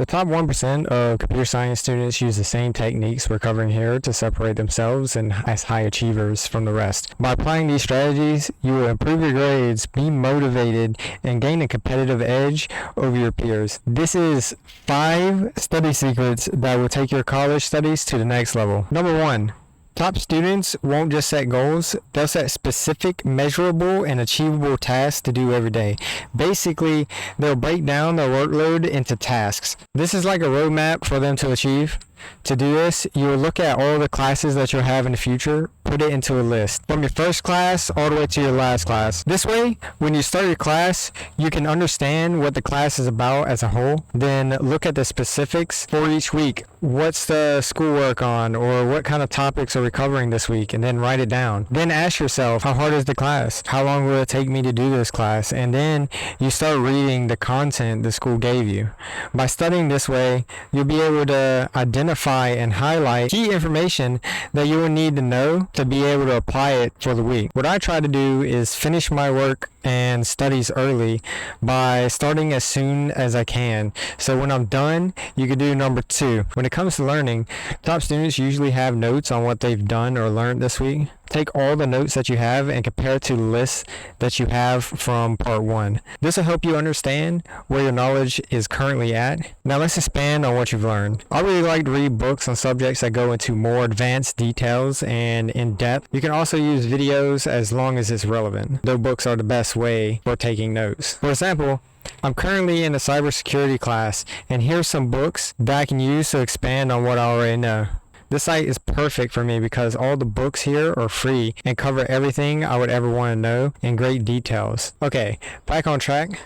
The top 1% of computer science students use the same techniques we're covering here to separate themselves and as high achievers from the rest. By applying these strategies, you will improve your grades, be motivated, and gain a competitive edge over your peers. This is 5 study secrets that will take your college studies to the next level. Number 1. Top students won't just set goals, they'll set specific, measurable, and achievable tasks to do every day. Basically, they'll break down their workload into tasks. This is like a roadmap for them to achieve. To do this, you will look at all the classes that you'll have in the future, put it into a list, from your first class all the way to your last class. This way, when you start your class, you can understand what the class is about as a whole, then look at the specifics for each week. What's the schoolwork on, or what kind of topics are we covering this week, and then write it down. Then ask yourself, how hard is the class? How long will it take me to do this class? And then you start reading the content the school gave you. By studying this way, you'll be able to identify and highlight key information that you will need to know to be able to apply it for the week. What I try to do is finish my work and studies early by starting as soon as I can. So when I'm done, you can do number 2. When it comes to learning, top students usually have notes on what they've done or learned this week. Take all the notes that you have and compare it to the list that you have from part 1. This will help you understand where your knowledge is currently at. Now let's expand on what you've learned. I really like to read books on subjects that go into more advanced details and in depth. You can also use videos as long as it's relevant. Though books are the best way for taking notes. For example, I'm currently in a cybersecurity class, and here's some books that I can use to expand on what I already know. This site is perfect for me because all the books here are free and cover everything I would ever want to know in great details. Okay, back on track.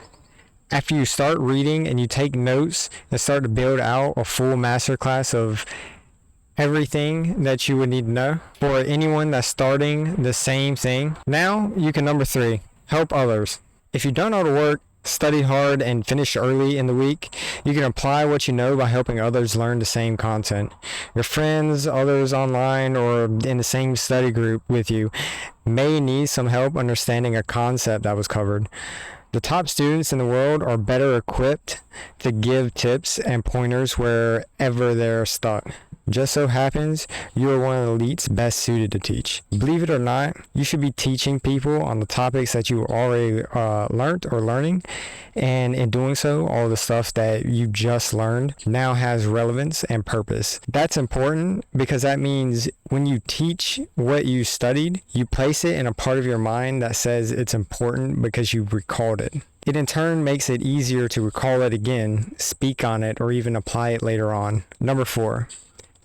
After you start reading and you take notes and start to build out a full masterclass of everything that you would need to know for anyone that's starting the same thing, now you can number 3, help others. If you've done all the work, study hard, and finish early in the week, you can apply what you know by helping others learn the same content. Your friends, others online, or in the same study group with you may need some help understanding a concept that was covered. The top students in the world are better equipped to give tips and pointers wherever they're stuck. Just so happens, you are one of the elites best suited to teach. Believe it or not, you should be teaching people on the topics that you already learned or learning, and in doing so, all the stuff that you just learned now has relevance and purpose. That's important because that means when you teach what you studied, you place it in a part of your mind that says it's important because you recalled it. It in turn makes it easier to recall it again, speak on it, or even apply it later on. Number 4.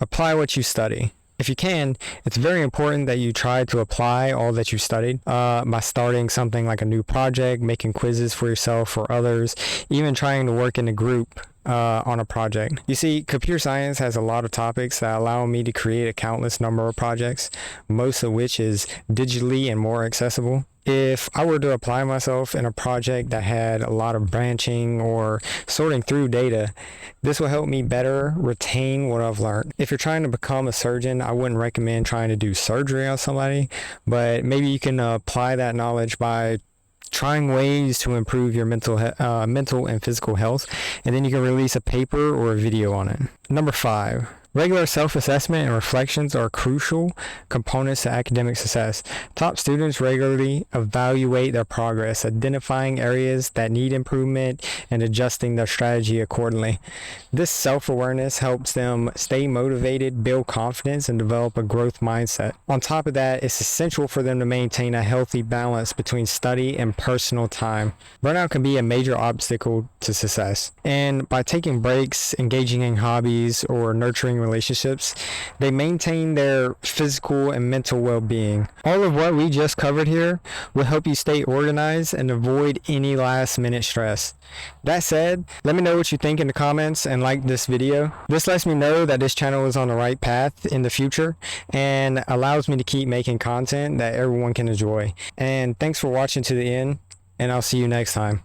Apply what you study. If you can, it's very important that you try to apply all that you studied by starting something like a new project, making quizzes for yourself or others, even trying to work in a group on a project. You see, computer science has a lot of topics that allow me to create a countless number of projects, most of which is digitally and more accessible. If I were to apply myself in a project that had a lot of branching or sorting through data, this will help me better retain what I've learned. If you're trying to become a surgeon, I wouldn't recommend trying to do surgery on somebody, but maybe you can apply that knowledge by trying ways to improve your mental and physical health, and then you can release a paper or a video on it. Number 5. Regular self-assessment and reflections are crucial components to academic success. Top students regularly evaluate their progress, identifying areas that need improvement and adjusting their strategy accordingly. This self-awareness helps them stay motivated, build confidence, and develop a growth mindset. On top of that, it's essential for them to maintain a healthy balance between study and personal time. Burnout can be a major obstacle to success, and by taking breaks, engaging in hobbies, or nurturing relationships, they maintain their physical and mental well-being. All of what we just covered here will help you stay organized and avoid any last-minute stress. That said, let me know what you think in the comments and like this video. This lets me know that this channel is on the right path in the future and allows me to keep making content that everyone can enjoy. And thanks for watching to the end, and I'll see you next time.